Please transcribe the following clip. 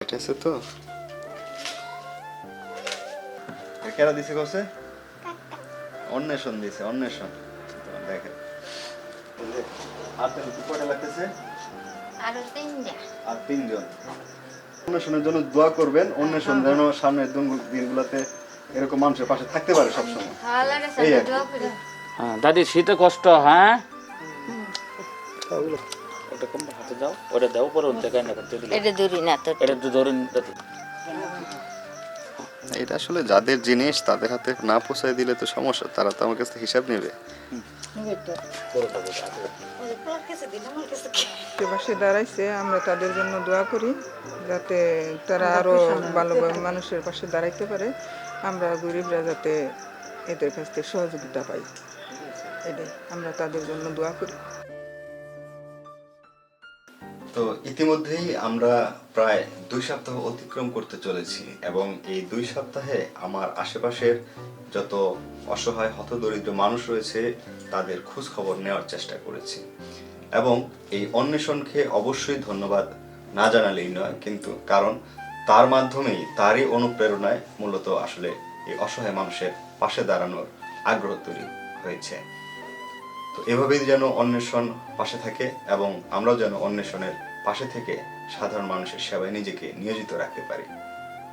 এটা আছে তো কেরা দিছে কসে অন্বেষণ দিছে অন্বেষণ দেখেন আর তেল কয়টা লাগতেছে আর তিনজন অন্বেষণের জন্য দোয়া করবেন অন্বেষণ যেন সামনের দিনগুলোতে এরকম মানুষের পাশে থাকতে পারে সবসময় এই আর কি। হ্যাঁ দাদি শীতে কষ্ট হ্যাঁ ওটা কম হাতে দাও ওটা দাও পরে ওটা কেন করতে দিলে এটা দূরি না তো এটা তো ধরুন দাদি এটা আসলে যাদের জিনিস তাদের হাতে না পৌঁছায় দিলে তো সমস্যা তারা তো আমার কাছে হিসাব নেবে পাশে দাঁড়াইছে আমরা তাদের জন্য দোয়া করি যাতে তারা আরো ভালোভাবে মানুষের পাশে দাঁড়াইতে পারে আমরা গরিবরা যাতে এদের কাছ থেকে সহযোগিতা পাই এটাই আমরা তাদের জন্য দোয়া করি। তো ইতিমধ্যেই আমরা প্রায় 2 সপ্তাহ অতিক্রম করতে চলেছি এবং এই 2 সপ্তাহে আমার আশেপাশের যত অসহায় হতদরিদ্র মানুষ রয়েছে তাদের খোঁজ খবর নেওয়ার চেষ্টা করেছি এবং এই অন্বেষণকে অবশ্যই ধন্যবাদ না জানালেই নয় কিন্তু কারণ তার মাধ্যমেই তারই অনুপ্রেরণায় মূলত আসলে এই অসহায় মানুষের পাশে দাঁড়ানোর আগ্রহ তৈরি হয়েছে। তো এভাবেই যেন অন্বেষণ পাশে থাকে এবং আমরাও যেন অন্বেষণের পাশে থেকে সাধারণ মানুষের সেবায় নিজেকে নিয়োজিত রাখতে পারি।